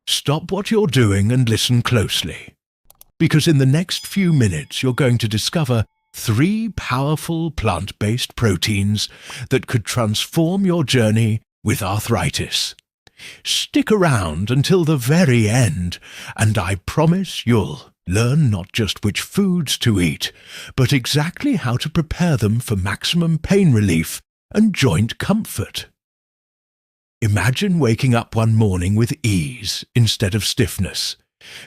Stop what you're doing and listen closely, because in the next few minutes you're going to discover 3 powerful plant-based proteins that could transform your journey with arthritis. Stick around until the very end, and I promise you'll learn not just which foods to eat, but exactly how to prepare them for maximum pain relief and joint comfort. Imagine waking up one morning with ease instead of stiffness,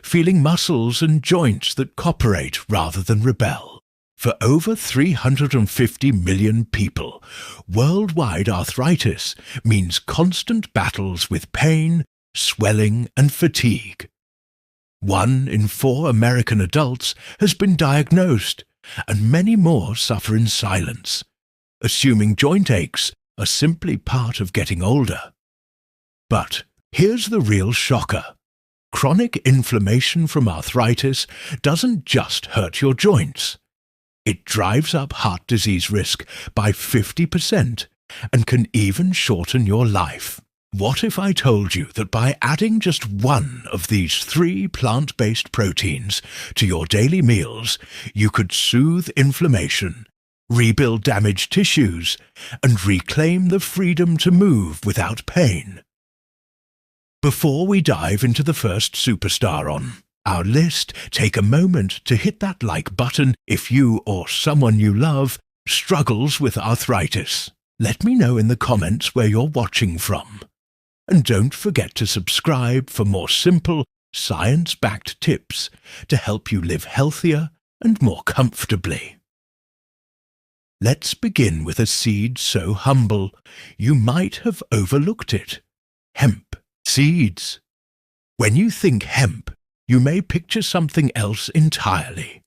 feeling muscles and joints that cooperate rather than rebel. For over 350 million people, worldwide arthritis means constant battles with pain, swelling, and fatigue. 1 in 4 American adults has been diagnosed, and many more suffer in silence, assuming joint aches are simply part of getting older. But here's the real shocker. Chronic inflammation from arthritis doesn't just hurt your joints. It drives up heart disease risk by 50% and can even shorten your life. What if I told you that by adding just one of these 3 plant-based proteins to your daily meals, you could soothe inflammation, rebuild damaged tissues, and reclaim the freedom to move without pain? Before we dive into the first superstar on our list, take a moment to hit that like button if you or someone you love struggles with arthritis. Let me know in the comments where you're watching from. And don't forget to subscribe for more simple, science-backed tips to help you live healthier and more comfortably. Let's begin with a seed so humble you might have overlooked it. Hemp seeds. When you think hemp, you may picture something else entirely.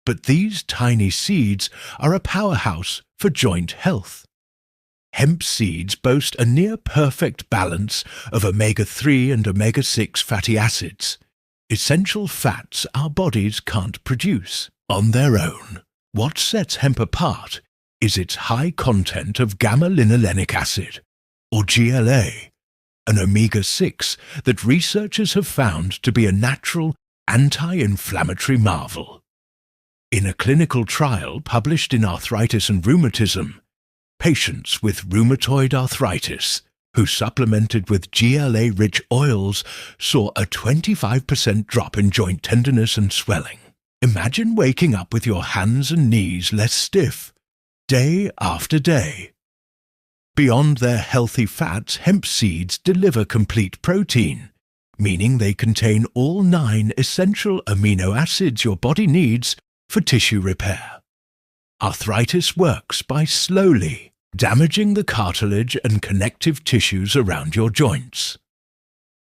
But these tiny seeds are a powerhouse for joint health. Hemp seeds boast a near-perfect balance of omega-3 and omega-6 fatty acids, essential fats our bodies can't produce on their own. What sets hemp apart is its high content of gamma-linolenic acid, or GLA, an omega-6 that researchers have found to be a natural anti-inflammatory marvel. In a clinical trial published in Arthritis and Rheumatism, patients with rheumatoid arthritis who supplemented with GLA-rich oils saw a 25% drop in joint tenderness and swelling. Imagine waking up with your hands and knees less stiff, day after day. Beyond their healthy fats, hemp seeds deliver complete protein, meaning they contain all 9 essential amino acids your body needs for tissue repair. Arthritis works by slowly damaging the cartilage and connective tissues around your joints.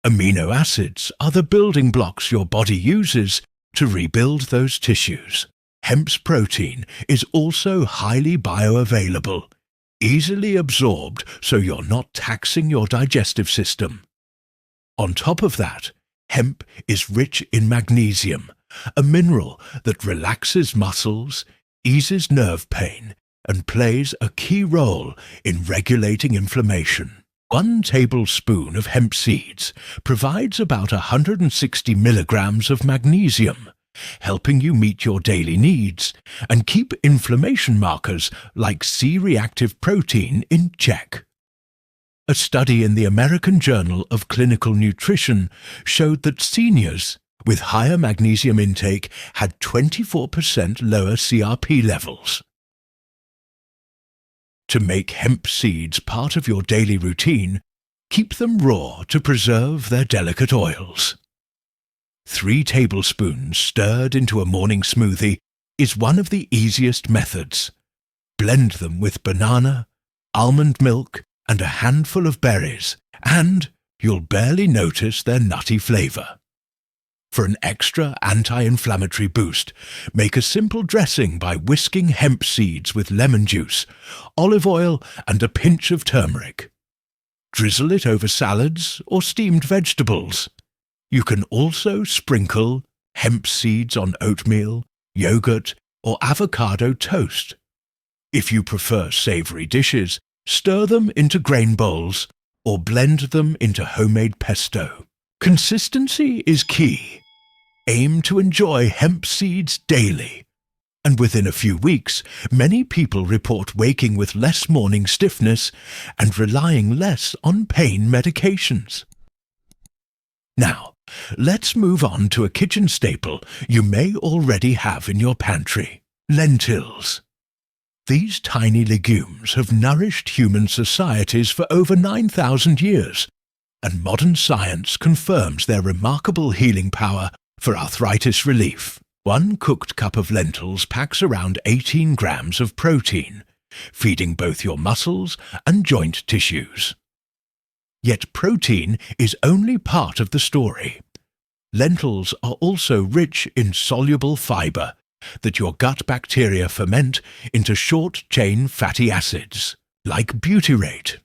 Amino acids are the building blocks your body uses to rebuild those tissues. Hemp's protein is also highly bioavailable, easily absorbed so you're not taxing your digestive system. On top of that, hemp is rich in magnesium, a mineral that relaxes muscles, eases nerve pain, and plays a key role in regulating inflammation. 1 tablespoon of hemp seeds provides about 160 milligrams of magnesium, helping you meet your daily needs and keep inflammation markers like C-reactive protein in check. A study in the American Journal of Clinical Nutrition showed that seniors with higher magnesium intake had 24% lower CRP levels. To make hemp seeds part of your daily routine, keep them raw to preserve their delicate oils. 3 tablespoons stirred into a morning smoothie is one of the easiest methods. Blend them with banana, almond milk, and a handful of berries, and you'll barely notice their nutty flavor. For an extra anti-inflammatory boost, make a simple dressing by whisking hemp seeds with lemon juice, olive oil, and a pinch of turmeric. Drizzle it over salads or steamed vegetables. You can also sprinkle hemp seeds on oatmeal, yogurt, or avocado toast. If you prefer savory dishes, stir them into grain bowls or blend them into homemade pesto. Consistency is key. Aim to enjoy hemp seeds daily. And within a few weeks, many people report waking with less morning stiffness and relying less on pain medications. Now, let's move on to a kitchen staple you may already have in your pantry: lentils. These tiny legumes have nourished human societies for over 9,000 years, and modern science confirms their remarkable healing power for arthritis relief. One cooked cup of lentils packs around 18 grams of protein, feeding both your muscles and joint tissues. Yet protein is only part of the story. Lentils are also rich in soluble fiber that your gut bacteria ferment into short-chain fatty acids, like butyrate.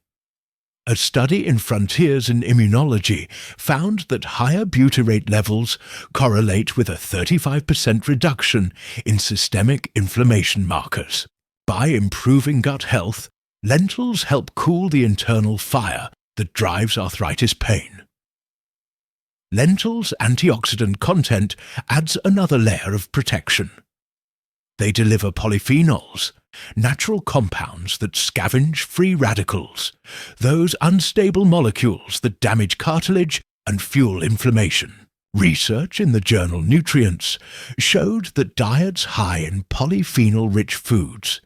A study in Frontiers in Immunology found that higher butyrate levels correlate with a 35% reduction in systemic inflammation markers. By improving gut health, lentils help cool the internal fire that drives arthritis pain. Lentils' antioxidant content adds another layer of protection. They deliver polyphenols, natural compounds that scavenge free radicals, those unstable molecules that damage cartilage and fuel inflammation. Research in the journal Nutrients showed that diets high in polyphenol-rich foods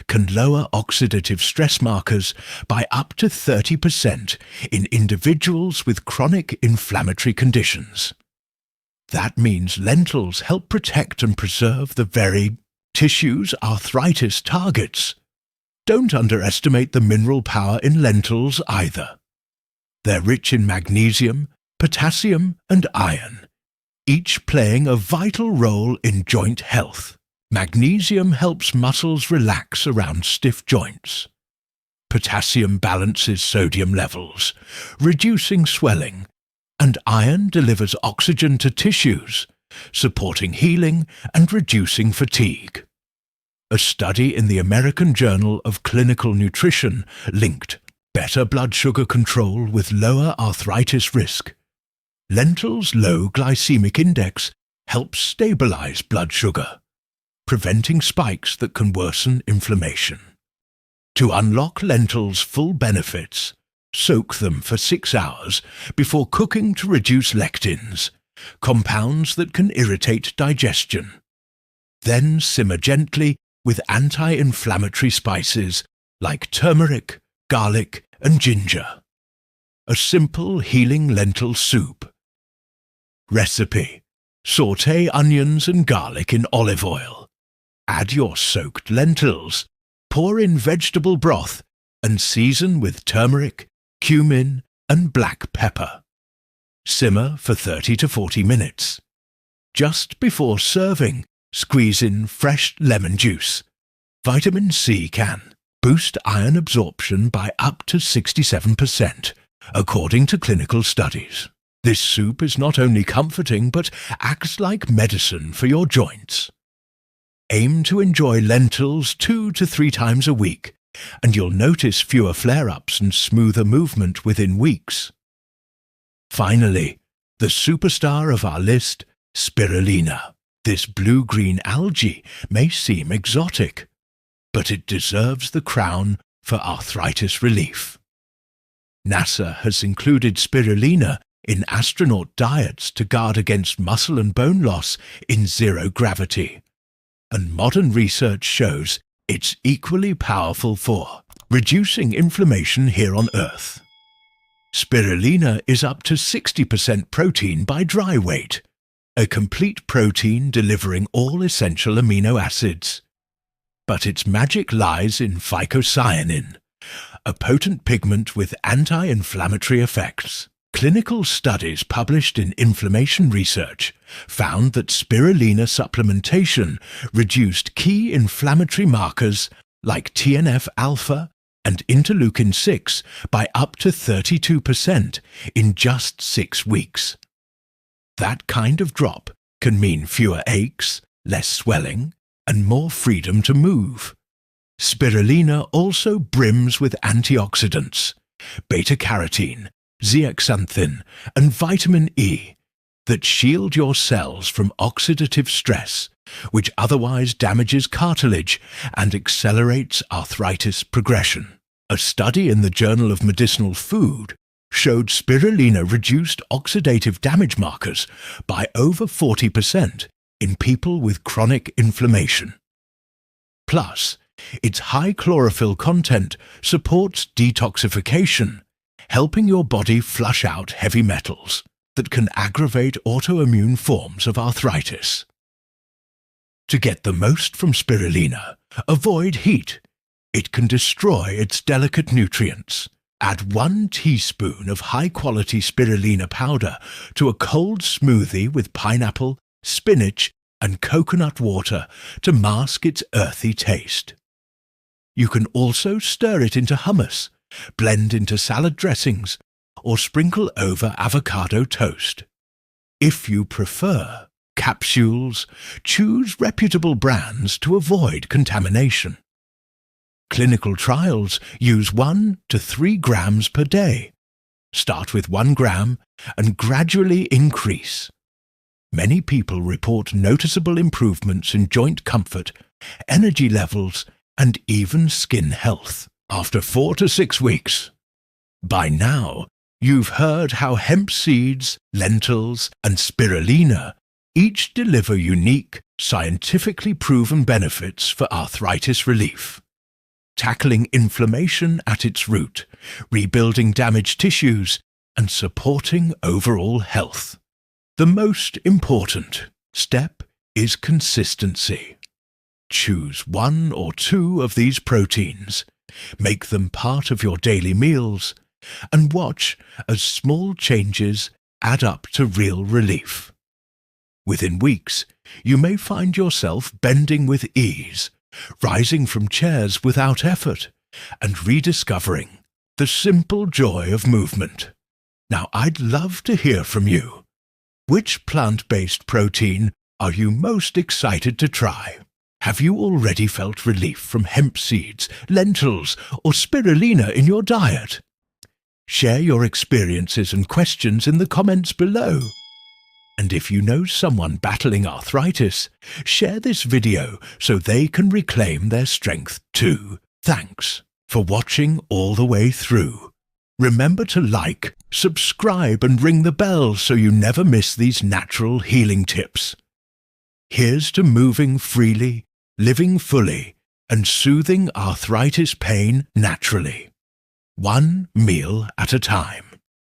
can lower oxidative stress markers by up to 30% in individuals with chronic inflammatory conditions. That means lentils help protect and preserve the very tissues arthritis targets. Don't underestimate the mineral power in lentils either. They're rich in magnesium, potassium, and iron, each playing a vital role in joint health. Magnesium helps muscles relax around stiff joints. Potassium balances sodium levels, reducing swelling, and iron delivers oxygen to tissues, supporting healing and reducing fatigue. A study in the American Journal of Clinical Nutrition linked better blood sugar control with lower arthritis risk. Lentils' low glycemic index helps stabilize blood sugar, preventing spikes that can worsen inflammation. To unlock lentils' full benefits, soak them for 6 hours before cooking to reduce lectins, compounds that can irritate digestion. Then simmer gently with anti-inflammatory spices like turmeric, garlic, and ginger. A simple healing lentil soup. Recipe: sauté onions and garlic in olive oil. Add your soaked lentils, pour in vegetable broth, and season with turmeric, cumin, and black pepper. Simmer for 30 to 40 minutes. Just before serving, squeeze in fresh lemon juice. Vitamin C can boost iron absorption by up to 67%, according to clinical studies. This soup is not only comforting but acts like medicine for your joints. Aim to enjoy lentils 2 to 3 times a week, and you'll notice fewer flare-ups and smoother movement within weeks. Finally, the superstar of our list, spirulina. This blue-green algae may seem exotic, but it deserves the crown for arthritis relief. NASA has included spirulina in astronaut diets to guard against muscle and bone loss in zero gravity, and modern research shows it's equally powerful for reducing inflammation here on Earth. Spirulina is up to 60% protein by dry weight, a complete protein delivering all essential amino acids. But its magic lies in phycocyanin, a potent pigment with anti-inflammatory effects. Clinical studies published in Inflammation Research found that spirulina supplementation reduced key inflammatory markers like TNF-alpha and interleukin-6 by up to 32% in just 6 weeks. That kind of drop can mean fewer aches, less swelling, and more freedom to move. Spirulina also brims with antioxidants, beta-carotene, zeaxanthin, and vitamin E that shield your cells from oxidative stress, which otherwise damages cartilage and accelerates arthritis progression. A study in the Journal of Medicinal Food showed spirulina reduced oxidative damage markers by over 40% in people with chronic inflammation. Plus, its high chlorophyll content supports detoxification, helping your body flush out heavy metals that can aggravate autoimmune forms of arthritis. To get the most from spirulina, avoid heat. It can destroy its delicate nutrients. Add 1 teaspoon of high-quality spirulina powder to a cold smoothie with pineapple, spinach, and coconut water to mask its earthy taste. You can also stir it into hummus, blend into salad dressings, or sprinkle over avocado toast. If you prefer capsules, choose reputable brands to avoid contamination. Clinical trials use 1 to 3 grams per day. Start with 1 gram and gradually increase. Many people report noticeable improvements in joint comfort, energy levels, and even skin health after 4 to 6 weeks. By now, you've heard how hemp seeds, lentils, and spirulina each deliver unique, scientifically proven benefits for arthritis relief. Tackling inflammation at its root, rebuilding damaged tissues, and supporting overall health. The most important step is consistency. Choose 1 or 2 of these proteins, make them part of your daily meals, and watch as small changes add up to real relief. Within weeks, you may find yourself bending with ease, rising from chairs without effort, and rediscovering the simple joy of movement. Now, I'd love to hear from you. Which plant-based protein are you most excited to try? Have you already felt relief from hemp seeds, lentils, or spirulina in your diet? Share your experiences and questions in the comments below. And if you know someone battling arthritis, share this video so they can reclaim their strength too. Thanks for watching all the way through. Remember to like, subscribe, and ring the bell so you never miss these natural healing tips. Here's to moving freely, living fully, and soothing arthritis pain naturally. 1 meal at a time.